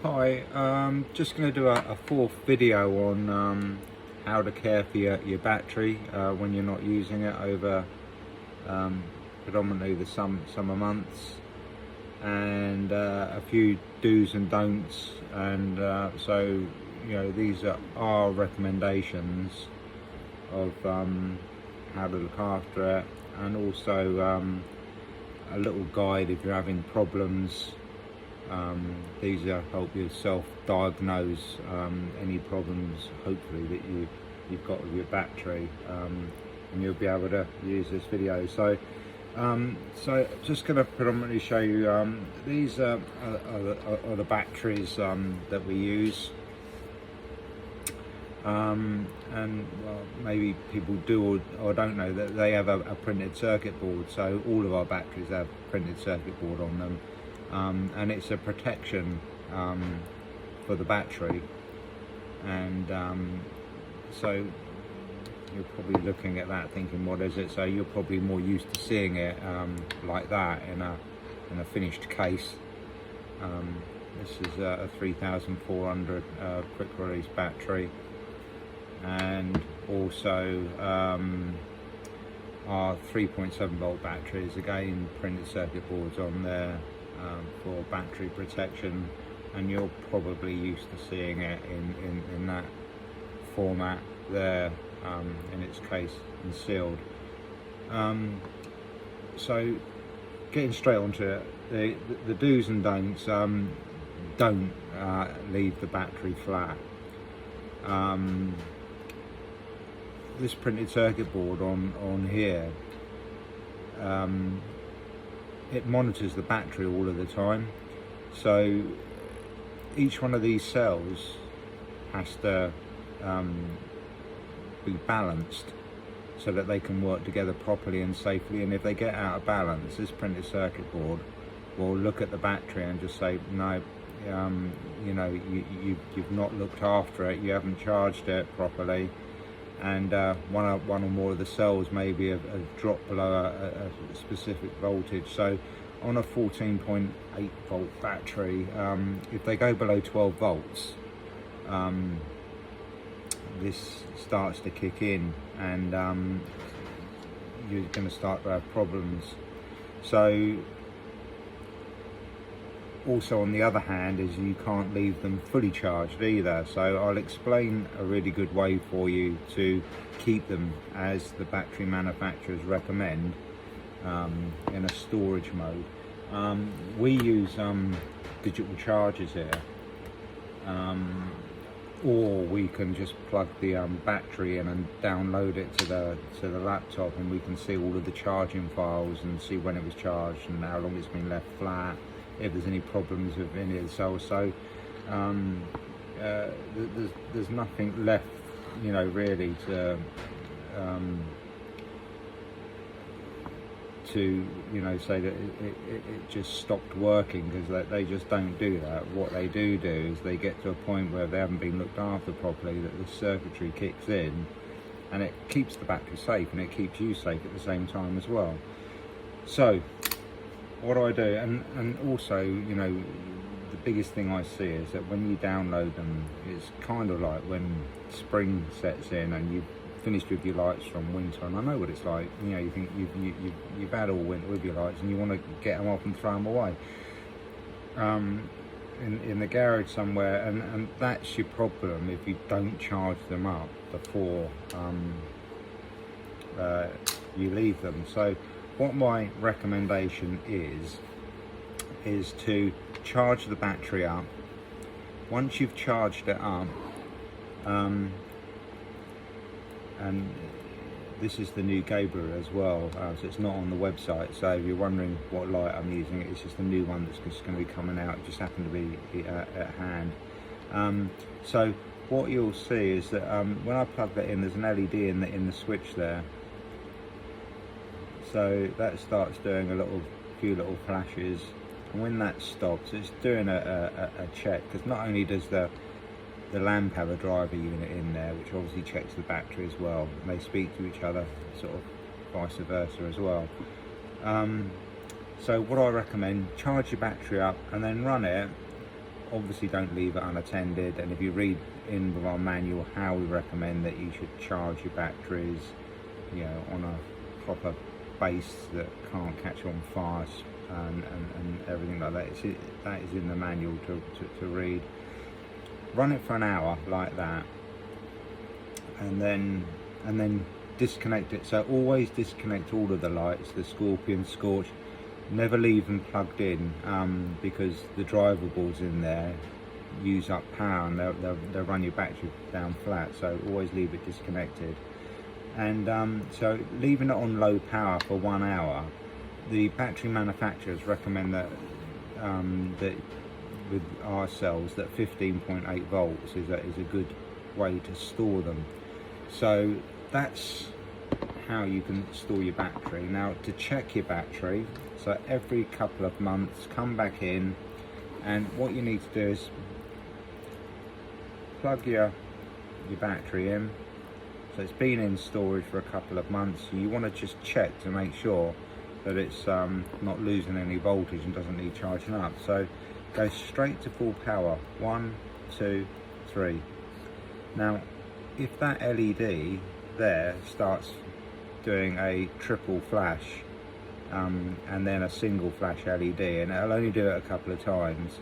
Hi, just going to do a fourth video on how to care for your battery when you're not using it over predominantly the summer months, and a few do's and don'ts. And so, these are our recommendations of how to look after it, and also a little guide if you're having problems. These help you self-diagnose any problems, hopefully, that you've got with your battery, and you'll be able to use this video. So just going to predominantly show you these are the batteries that we use, and well, maybe people do or don't know that they have a printed circuit board. So all of our batteries have printed circuit board on them. And it's a protection for the battery, and so you're probably looking at that thinking, what is it? So you're probably more used to seeing it like that in a finished case. This is a 3400 quick release battery, and also our 3.7 volt batteries, again printed circuit boards on there for battery protection, and you're probably used to seeing it in that format there, in its case and sealed. So getting straight onto it, the do's and don'ts: don't leave the battery flat. This printed circuit board on here, it monitors the battery all of the time, so each one of these cells has to be balanced so that they can work together properly and safely. And if they get out of balance, this printed circuit board will look at the battery and just say, no, you've not looked after it, you haven't charged it properly, and one or more of the cells maybe have dropped below a specific voltage. So on a 14.8 volt battery, if they go below 12 volts, this starts to kick in, and you're going to start to have problems. So also, on the other hand, is you can't leave them fully charged either. So I'll explain a really good way for you to keep them, as the battery manufacturers recommend, in a storage mode. We use digital chargers here, or we can just plug the battery in and download it to the laptop, and we can see all of the charging files and see when it was charged and how long it's been left flat, if there's any problems with any of the cells. So there's nothing left, really to say that it just stopped working, because they just don't do that. What they do is they get to a point where they haven't been looked after properly, that the circuitry kicks in, and it keeps the battery safe and it keeps you safe at the same time as well. So what do I do? And also, the biggest thing I see is that when you download them, it's kind of like when spring sets in and you've finished with your lights from winter, and I know what it's like. You think you've had all winter with your lights, and you want to get them off and throw them away in the garage somewhere, and that's your problem if you don't charge them up before you leave them. So what my recommendation is to charge the battery up. Once you've charged it up, and this is the new Gabriel as well, so it's not on the website. So if you're wondering what light I'm using, it's just a new one that's just going to be coming out. It just happened to be at hand. So what you'll see is that when I plug that in, there's an LED in the switch there. So that starts doing few little flashes, and when that stops, it's doing a check, because not only does the lamp have a driver unit in there, which obviously checks the battery as well, and they speak to each other, sort of vice versa as well. So what I recommend, charge your battery up and then run it obviously don't leave it unattended, and if you read in with our manual how we recommend that you should charge your batteries, you know, on a proper base that can't catch on fire and everything like that. That is in the manual to read. Run it for an hour like that, and then disconnect it. So always disconnect all of the lights, the Scorpion, Scorch. Never leave them plugged in, because the driver boards in there use up power and they'll run your battery down flat. So always leave it disconnected. And so leaving it on low power for 1 hour, the battery manufacturers recommend that that with our cells that 15.8 volts is a good way to store them. So that's how you can store your battery. Now, to check your battery, so every couple of months come back in, and what you need to do is plug your battery in. So it's been in storage for a couple of months, so you want to just check to make sure that it's not losing any voltage and doesn't need charging up. So go straight to full power, 1, 2, 3. Now if that LED there starts doing a triple flash and then a single flash LED, and it'll only do it a couple of times,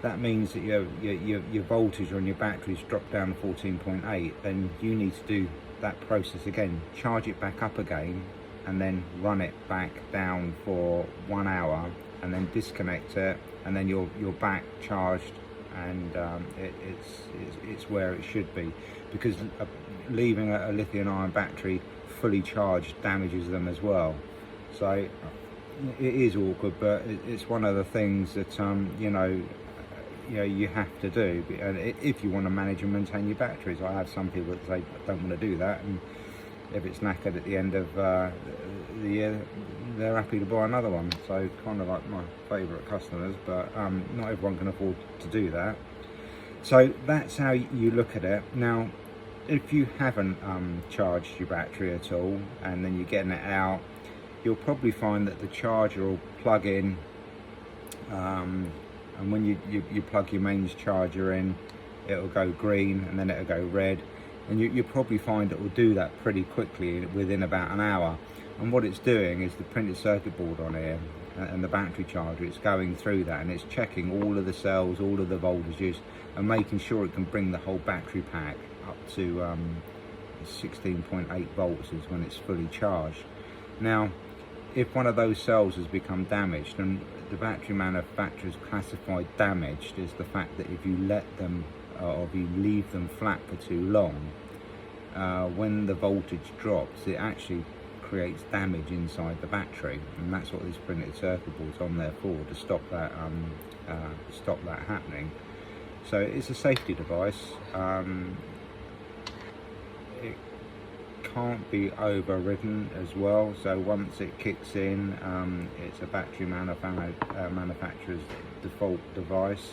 that means that your voltage on your batteries dropped down to 14.8. Then you need to do that process again, charge it back up again, and then run it back down for 1 hour, and then disconnect it, and then you're back charged, and it's where it should be, because leaving a lithium-ion battery fully charged damages them as well. So it is awkward, but it's one of the things that you have to do, and if you want to manage and maintain your batteries. I have some people that say I don't want to do that, and if it's knackered at the end of the year, they're happy to buy another one. So kind of like my favourite customers, but not everyone can afford to do that. So that's how you look at it. Now, if you haven't charged your battery at all, and then you're getting it out, you'll probably find that the charger will plug in, and when you plug your mains charger in, it'll go green and then it'll go red, and you'll probably find it will do that pretty quickly within about an hour. And what it's doing is the printed circuit board on here and the battery charger, it's going through that and it's checking all of the cells, all of the voltages, and making sure it can bring the whole battery pack up to 16.8 volts is when it's fully charged. Now, if one of those cells has become damaged, and the battery manufacturers classify damaged as the fact that if you let them or if you leave them flat for too long, when the voltage drops, it actually creates damage inside the battery, and that's what this printed circuit board's on there for, to stop that happening. So it's a safety device. It can't be overridden as well, so once it kicks in, it's a battery manufacturer's default device.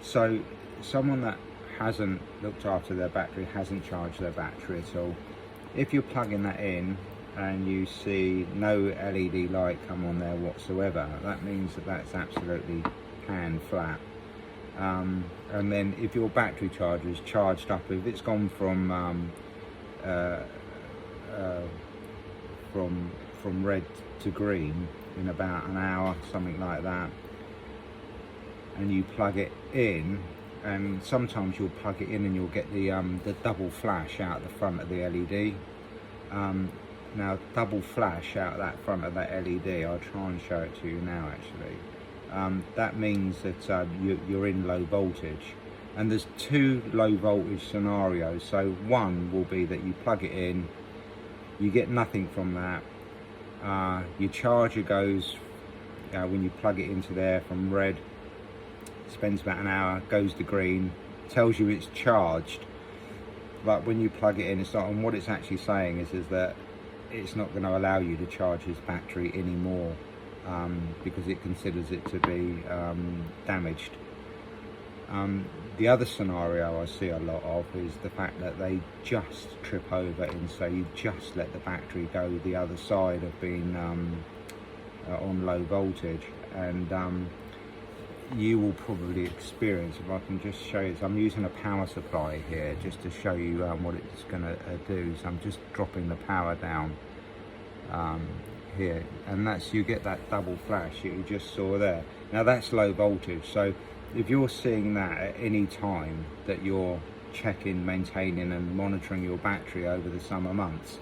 So someone that hasn't looked after their battery, hasn't charged their battery at all, if you're plugging that in and you see no LED light come on there whatsoever, that means that that's absolutely pan flat. And then if your battery charger is charged up, if it's gone from red to green in about an hour, something like that, and you plug it in, and sometimes you'll plug it in and you'll get the double flash out the front of the LED. Now, double flash out that front of that LED, I'll try and show it to you now actually. That means that you're in low voltage, and there's two low voltage scenarios. So one will be that you plug it in, you get nothing from that. Your charger goes, when you plug it into there, from red, spends about an hour, goes to green, tells you it's charged, but when you plug it in, it's not. And what it's actually saying is that it's not going to allow you to charge his battery anymore, because it considers it to be damaged. The other scenario I see a lot of is the fact that they just trip over, and so you just let the battery go the other side of being on low voltage, and you will probably experience, if I can just show you, so I'm using a power supply here just to show you what it's going to do. So I'm just dropping the power down here, and that's, you get that double flash that you just saw there. Now that's low voltage, so if you're seeing that at any time that you're checking, maintaining and monitoring your battery over the summer months,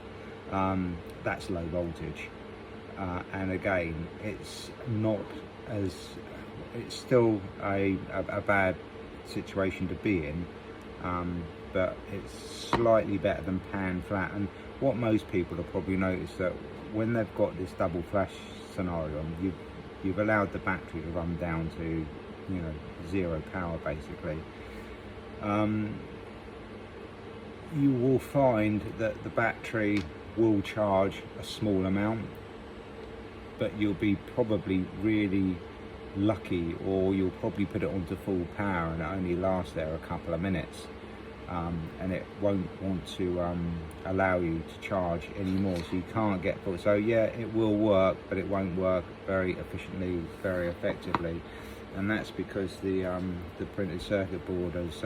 that's low voltage. And again, it's not as, it's still a bad situation to be in, but it's slightly better than pan flat. And what most people have probably noticed, that when they've got this double flash scenario, you've allowed the battery to run down to, you know, zero power basically. You will find that the battery will charge a small amount, but you'll be probably really lucky, or you'll probably put it onto full power and it only lasts there a couple of minutes, and it won't want to allow you to charge anymore, so you can't get full. So yeah, it will work, but it won't work very efficiently, very effectively, and that's because the printed circuit board has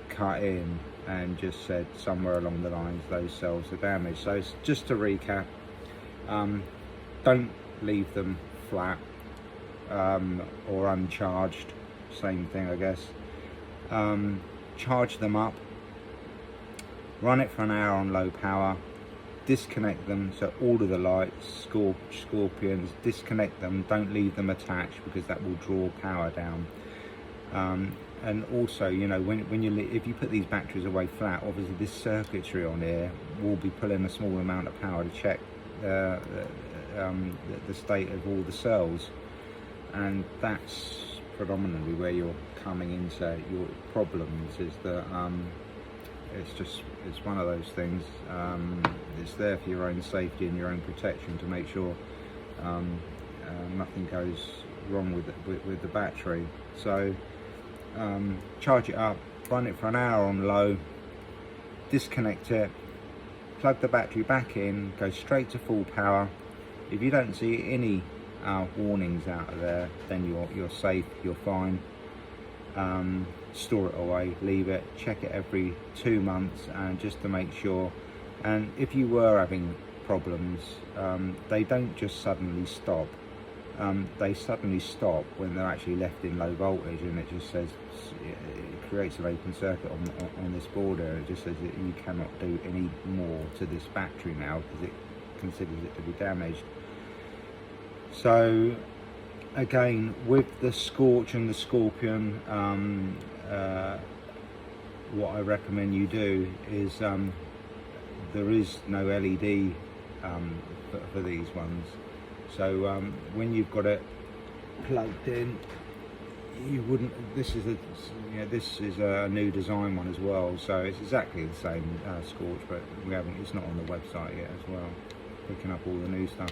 cut in and just said somewhere along the lines those cells are damaged. So just to recap, don't leave them flat or uncharged, same thing I guess. Charge them up, run it for an hour on low power, disconnect them, so all of the lights, scorpions, disconnect them, don't leave them attached because that will draw power down. And also, you know, if you put these batteries away flat, obviously this circuitry on here will be pulling a small amount of power to check the state of all the cells, and that's predominantly where you're coming into your problems, is that it's one of those things. It's there for your own safety and your own protection, to make sure nothing goes wrong with the battery. So charge it up, run it for an hour on low, disconnect it, plug the battery back in, go straight to full power. If you don't see any warnings out of there, then you're safe, you're fine. Store it away, leave it, check it every 2 months, and just to make sure. And if you were having problems, they don't just suddenly stop. They suddenly stop when they're actually left in low voltage, and it just says, it creates an open circuit on this board here. It just says that you cannot do any more to this battery now because it considers it to be damaged. So again, with the Scorch and the Scorpion, what I recommend you do is, there is no LED for these ones. So when you've got it plugged in, you wouldn't. This is a new design one as well. So it's exactly the same Scorch, but it's not on the website yet as well. Picking up all the new stuff.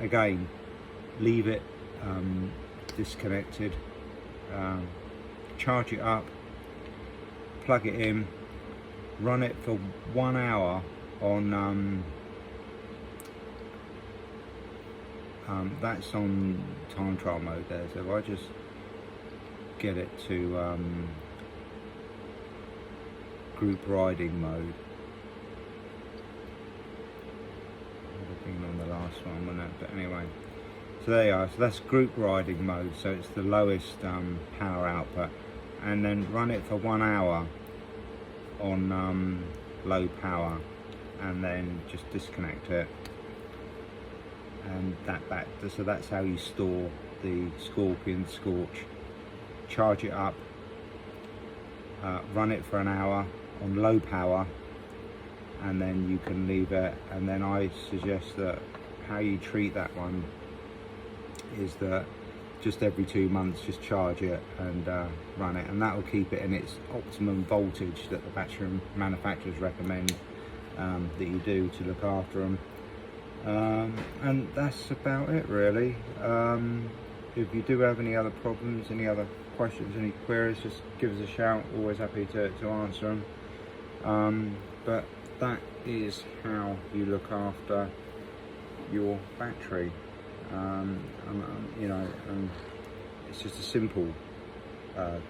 Again, leave it disconnected. Charge it up. Plug it in. Run it for 1 hour on. That's on time trial mode there, so if I just get it to group riding mode, would have been on the last one, wouldn't it? But anyway, so there you are. So that's group riding mode, so it's the lowest power output, and then run it for 1 hour on low power, and then just disconnect it. And so that's how you store the Scorpion Scorch. Charge it up, run it for an hour on low power, and then you can leave it. And then I suggest that how you treat that one is that just every 2 months just charge it and run it, and that will keep it in its optimum voltage that the battery manufacturers recommend that you do to look after them. And that's about it really. If you do have any other problems, any other questions, any queries, just give us a shout. Always happy to answer them. But that is how you look after your battery. You know, it's just a simple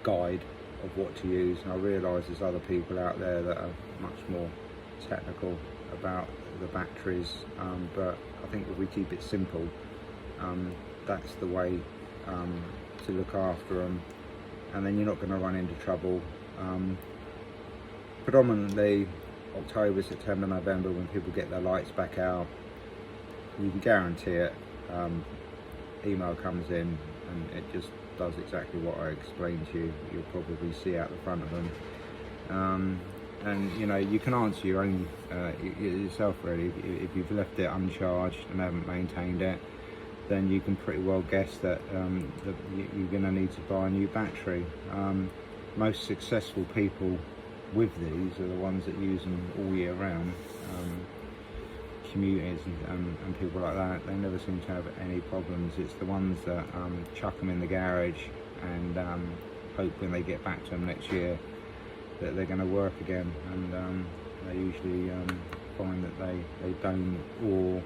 guide of what to use, and I realise there's other people out there that are much more technical about the batteries, but I think if we keep it simple, that's the way to look after them, and then you're not going to run into trouble. Predominantly October, September, November, when people get their lights back out, you can guarantee it. Email comes in and it just does exactly what I explained to you. You'll probably see out the front of them, and you know, you can answer your own yourself really. If you've left it uncharged and haven't maintained it, then you can pretty well guess that, that you're going to need to buy a new battery. Most successful people with these are the ones that use them all year round. Commuters and people like that, they never seem to have any problems. It's the ones that chuck them in the garage and hope when they get back to them next year that they're going to work again, and they usually find that they don't, or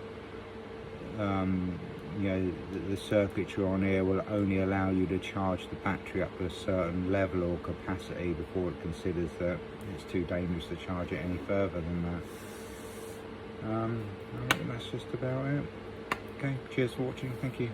you know, the circuitry on here will only allow you to charge the battery up to a certain level or capacity before it considers that it's too dangerous to charge it any further than that. I think that's just about it. Okay, cheers for watching, thank you.